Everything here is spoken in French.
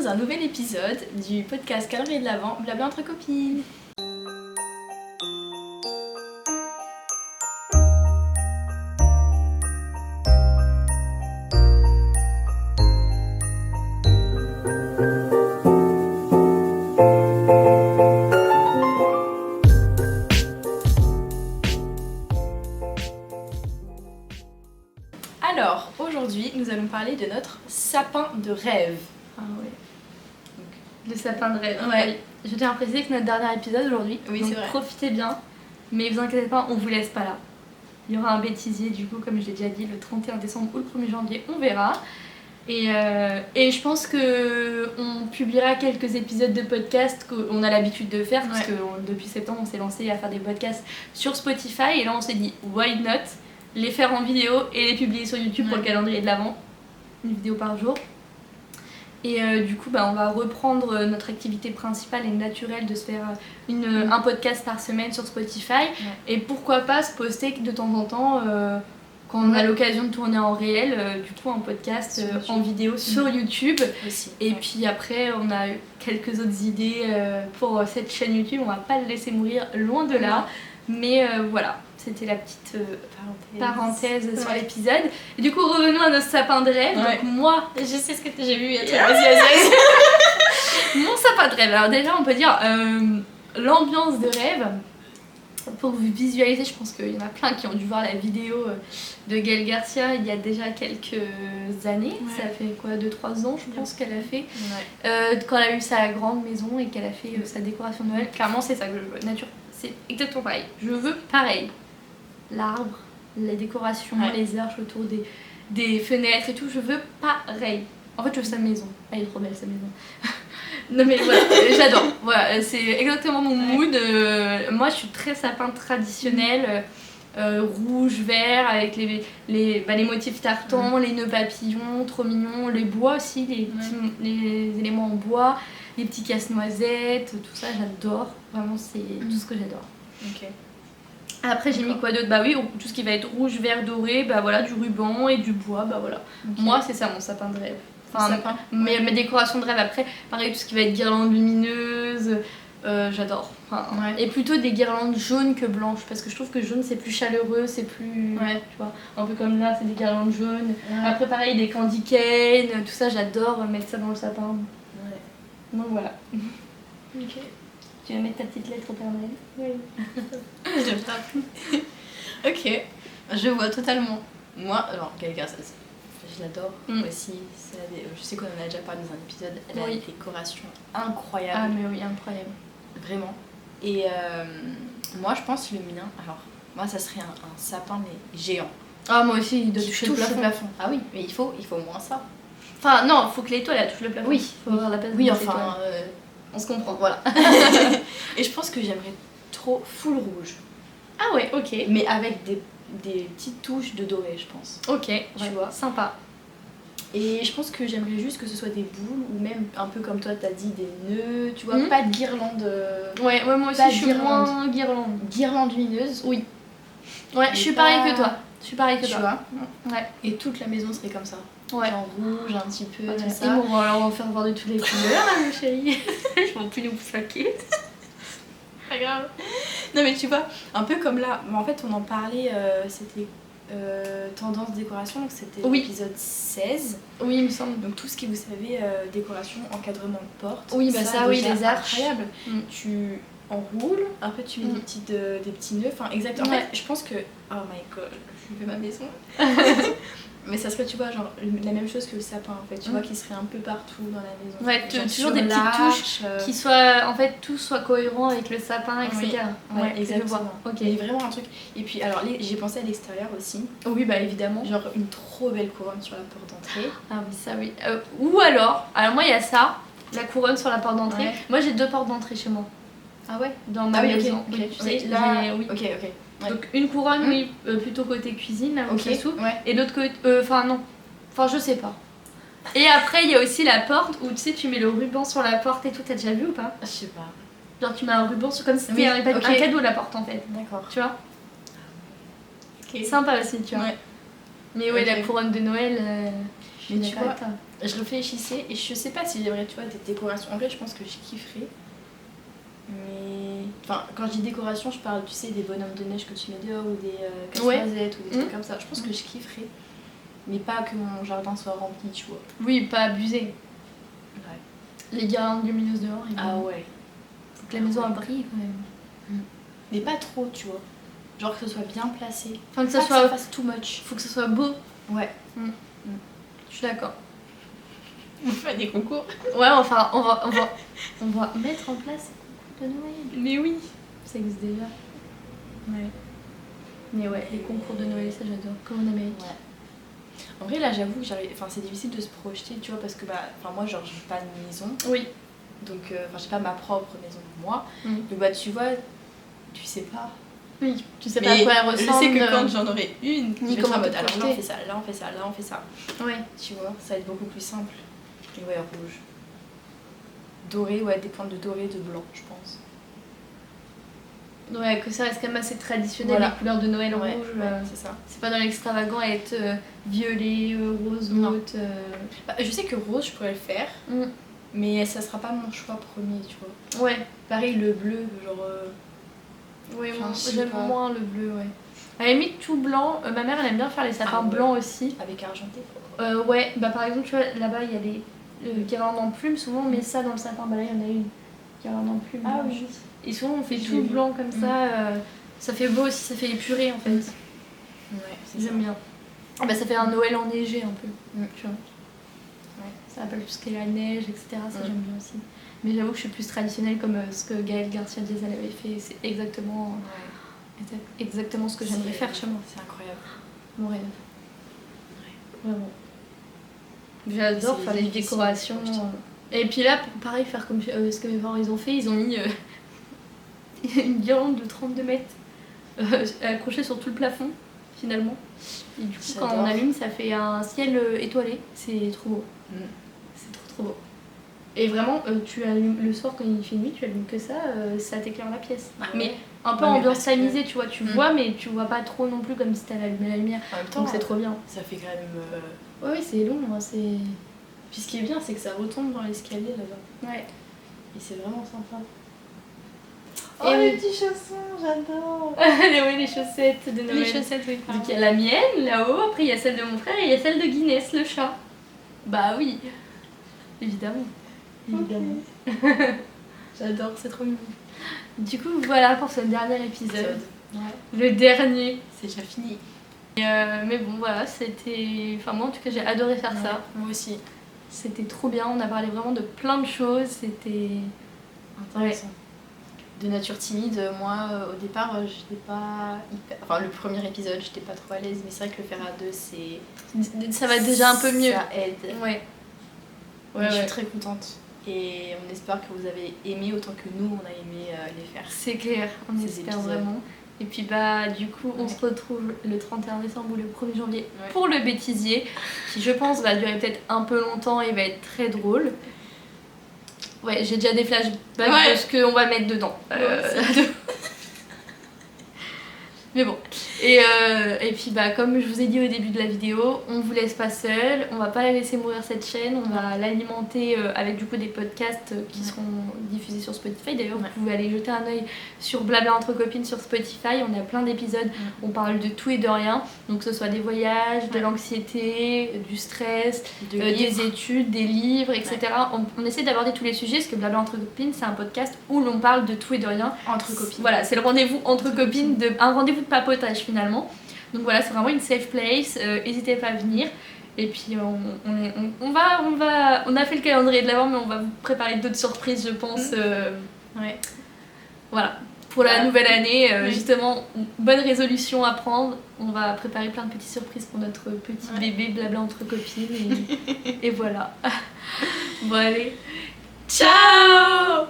dans un nouvel épisode du podcast Calendrier de l'Avent, blabla entre copines. Alors, aujourd'hui, nous allons parler de notre sapin de rêve. Ah ouais. Le sapin de rêve. Ouais. Je tiens à préciser que notre dernier épisode aujourd'hui, Oui, donc c'est vrai. profitez bien, mais vous inquiétez pas, on vous laisse pas là. Il y aura un bêtisier du coup, comme je l'ai déjà dit, le 31 décembre ou le 1er janvier, on verra. Et je pense que on publiera quelques épisodes de podcast qu'on a l'habitude de faire, parce que depuis septembre on s'est lancé à faire des podcasts sur Spotify, et là on s'est dit why not les faire en vidéo et les publier sur YouTube pour le calendrier de l'Avent, une vidéo par jour. Et du coup on va reprendre notre activité principale et naturelle de se faire un podcast par semaine sur Spotify, et pourquoi pas se poster de temps en temps quand on a l'occasion de tourner en réel, du coup un podcast en vidéo sur YouTube Aussi. et puis après on a quelques autres idées pour cette chaîne YouTube, on va pas le laisser mourir, loin de là, mais voilà, c'était la petite parenthèse sur l'épisode. Et du coup revenons à nos sapins de rêve. Donc moi, je sais ce que j'ai vu. mon sapin de rêve, alors déjà on peut dire l'ambiance de rêve. Pour vous visualiser, je pense qu'il y en a plein qui ont dû voir la vidéo de Gaëlle Garcia il y a déjà quelques années. Ça fait quoi, 2-3 ans je pense qu'elle a fait. Quand elle a eu sa grande maison et qu'elle a fait sa décoration de Noël. Clairement c'est ça que je veux, nature. C'est exactement pareil. Je veux pareil. L'arbre, les décorations, les arches autour des fenêtres et tout, je veux pareil. En fait je veux sa maison. Elle est trop belle sa maison. Non mais voilà, j'adore. Voilà, c'est exactement mon mood. Moi je suis très sapin traditionnel, rouge, vert, avec les motifs tartans, les nœuds papillons, trop mignons, les bois aussi, les éléments en bois, les petits casse-noisettes, tout ça j'adore. Vraiment c'est tout ce que j'adore. Ok. Après j'ai mis quoi d'autre? Bah oui, tout ce qui va être rouge, vert, doré, bah voilà, du ruban et du bois, bah voilà. Okay. Moi c'est ça mon sapin de rêve. Enfin, mes décorations de rêve après, pareil, tout ce qui va être guirlandes lumineuses, j'adore. Enfin, et plutôt des guirlandes jaunes que blanches, parce que je trouve que jaune c'est plus chaleureux, c'est plus. Tu vois, un peu comme là, c'est des guirlandes jaunes. Après, pareil, des candy cane, tout ça, j'adore mettre ça dans le sapin. Donc voilà. Ok. Tu veux mettre ta petite lettre au Père Noël? Oui. J'aime ça. Ok, je vois totalement. Moi, alors, Gaëlle Garcia, je l'adore aussi. Je sais qu'on en a déjà parlé dans un épisode. Elle a une décoration incroyable. Ah, mais oui, incroyable. Vraiment. Et moi, je pense le mien. Alors, moi, ça serait un sapin, mais géant. Ah, moi aussi, il doit toucher le plafond. Ah oui, mais il faut au moins ça. Enfin, non, il faut que l'étoile touche le plafond. Oui, il faut avoir la place. Oui, enfin, on se comprend. Voilà. Et je pense que j'aimerais trop full rouge. Ah ouais, ok. Mais avec des petites touches de doré, je pense. Ok, tu vois. Sympa. Et je pense que j'aimerais juste que ce soit des boules, ou même un peu comme toi t'as dit, des nœuds, tu vois, pas de guirlande. Ouais, moi aussi je suis moins guirlande. Guirlande lumineuse. Oui. Ouais, je suis pareil que toi. Tu vois. Ouais. Et toute la maison serait comme ça. Ouais. En rouge, un petit peu, tout ça. Et bon, alors on va faire voir de toutes les couleurs, hein, chérie. Je vais plus nous saquer. Pas grave. Non mais tu vois, un peu comme là, en fait on en parlait, c'était tendance décoration, donc c'était l'épisode 16. Oui, il me semble. Donc tout ce qui, vous savez, décoration, encadrement de porte. Oui, bah ça oui, les arches. Incroyable. Tu enroules, après tu mets des petits nœuds, enfin exactement. En fait, je pense que, oh my god, je fais ma maison. Mais ça serait, tu vois, genre la même chose que le sapin en fait, tu vois, qui serait un peu partout dans la maison. Ouais, toujours des petites touches qui soient, en fait, tout soit cohérent avec le sapin, etc. Ouais, exactement. Ok. Il y a vraiment un truc. Et puis, alors, j'ai pensé à l'extérieur aussi. Oui, bah évidemment. Genre une trop belle couronne sur la porte d'entrée. Ah oui, ça oui. Ou alors moi il y a ça, la couronne sur la porte d'entrée. Ouais. Moi j'ai 2 portes d'entrée chez moi. Ah ouais? Dans ma maison. Ok, tu sais, là, oui. Ok. Ouais. Donc une couronne, oui, plutôt côté cuisine, là où ça s'ouvre. Ouais. Et l'autre côté, non. Enfin, je sais pas. Et après, il y a aussi la porte où tu sais, tu mets le ruban sur la porte et tout. T'as déjà vu ou pas? Je sais pas. Genre, tu mets un ruban sur, comme si c'était un cadeau, la porte en fait. D'accord. Tu vois? Sympa aussi, tu vois. Ouais. Mais ouais, la couronne de Noël, mais tu vois, je réfléchissais et je sais pas si j'aimerais, tu vois, des décorations. En vrai, je pense que je kifferais. Mais. Enfin, quand je dis décoration, je parle, tu sais, des bonhommes de neige que tu mets dehors ou des casse-noisettes ou des trucs comme ça. Je pense que je kifferais. Mais pas que mon jardin soit rempli, tu vois. Oui, pas abusé. Ouais. Les guirlandes lumineuses dehors, évidemment. Ah ouais. Faut que la maison brille quand même. Mais pas trop, tu vois. Genre que ce soit bien placé. Enfin, que ça ça ça fasse too much. Faut que ce soit beau. Ouais. Je suis d'accord. On fait des concours. Ouais, enfin, on va mettre en place des concours de Noël. Mais oui. Ça existe déjà. Ouais. Mais ouais, les concours de Noël, ça j'adore. Comme en Amérique. Ouais. En vrai, là, j'avoue que c'est difficile de se projeter, tu vois, parce que moi, genre, j'ai pas de maison. Oui. Donc, j'ai pas ma propre maison pour moi. Donc, tu vois, tu sais pas. Oui, tu sais pas à quoi elle ressemble. Je sais que quand j'en aurai une, ni je vais comment être en mode, te alors là, projeter. on fait ça, là, on fait ça, là, on fait ça. Ouais. Tu vois, ça va être beaucoup plus simple. Et ouais, rouge. Doré, ouais, des pointes de doré, de blanc, je pense. Ouais, que ça reste quand même assez traditionnel, Voilà. Les couleurs de Noël Ouais, rouge. c'est ça. C'est pas dans l'extravagant à être violet, rose, Non. haute. Je sais que rose, je pourrais le faire, mais ça sera pas mon choix premier, tu vois. Ouais. Pareil, le bleu, genre. Ouais, Enfin, moi, je sais j'aime pas. moins le bleu, ouais. À la limite, tout blanc. Ma mère, elle aime bien faire les sapins ouais. blancs aussi. Avec argenté. Ouais, bah par exemple, tu vois, là-bas, il y a les guirlandes en plumes. Souvent, on met ça dans le sapin. Bah là, il y en a une. Guirlande en plumes. Ah blanche. oui. Et souvent, on fait Je tout l'ai vu. blanc comme ça. Ça fait beau aussi, ça fait épuré en fait. Ouais, J'aime bien. Ah bah, ça fait un Noël enneigé un peu. Tu vois. Ouais. Ça rappelle tout ce qui est la neige, etc. Ça, Ouais. j'aime bien aussi. Mais j'avoue que je suis plus traditionnelle comme ce que Gaël Garcia Diaz avait fait. C'est exactement ce que j'aimerais faire chez moi. C'est incroyable. Mon rêve. Vraiment. J'adore faire les décorations. Et puis là, pareil, faire comme ce que mes parents ils ont fait. Ils ont mis une guirlande de 32 mètres accrochée sur tout le plafond, finalement. Et du coup, quand on allume, ça fait un ciel étoilé. C'est trop beau. C'est trop beau. Et vraiment, tu allumes le soir quand il fait nuit, tu allumes que ça t'éclaire la pièce. Ah ouais. Mais un peu ambiance tamisée, tu vois, tu vois, mais tu vois pas trop non plus comme si t'avais allumé la lumière. En même temps, donc c'est trop bien. Ça fait quand même. Oui, c'est long, hein, c'est. Puis ce qui est bien, c'est que ça retombe dans l'escalier là-bas. Ouais. Et c'est vraiment sympa. Et les petits chaussons, j'adore. Oui, les chaussettes de Noël. Les chaussettes, oui. Donc il y a la mienne là-haut, après il y a celle de mon frère et il y a celle de Guinness, le chat. Bah oui, évidemment. Évidemment. J'adore, c'est trop mignon. Du coup, voilà pour ce dernier épisode. Ouais. Le dernier. C'est déjà fini. Mais bon, voilà, c'était. Enfin, moi en tout cas, j'ai adoré faire ça. Moi aussi. C'était trop bien, on a parlé vraiment de plein de choses. C'était intéressant. Ouais. De nature timide, moi au départ, j'étais pas hyper. Enfin, le premier épisode, j'étais pas trop à l'aise, mais c'est vrai que le faire à deux, c'est. Ça va déjà un peu mieux. Ça aide. Ouais. Je suis très contente. Et on espère que vous avez aimé autant que nous, on a aimé les faire. C'est clair, on espère vraiment. Et puis bah du coup on se retrouve le 31 décembre ou le 1er janvier pour le bêtisier qui je pense va durer peut-être un peu longtemps et va être très drôle. Ouais, j'ai déjà des flashbacks de ce qu'on va mettre dedans. Mais bon. Et puis bah comme je vous ai dit au début de la vidéo, on vous laisse pas seul, on va pas la laisser mourir cette chaîne, on va l'alimenter avec du coup des podcasts qui seront diffusés sur Spotify. D'ailleurs vous pouvez aller jeter un œil sur Blabla entre copines sur Spotify, on a plein d'épisodes, on parle de tout et de rien, donc que ce soit des voyages, de l'anxiété, du stress, des études, des livres, etc. On essaie d'aborder tous les sujets parce que Blabla entre copines c'est un podcast où l'on parle de tout et de rien. Entre copines. Voilà, c'est le rendez-vous entre copines, un rendez-vous de papotage finalement. Donc voilà, c'est vraiment une safe place, n'hésitez pas à venir. Et puis on a fait le calendrier de l'avant, mais on va vous préparer d'autres surprises je pense. Voilà, pour la nouvelle année, justement, bonne résolution à prendre. On va préparer plein de petites surprises pour notre petit bébé Blabla entre copines. Et voilà. Bon allez, ciao.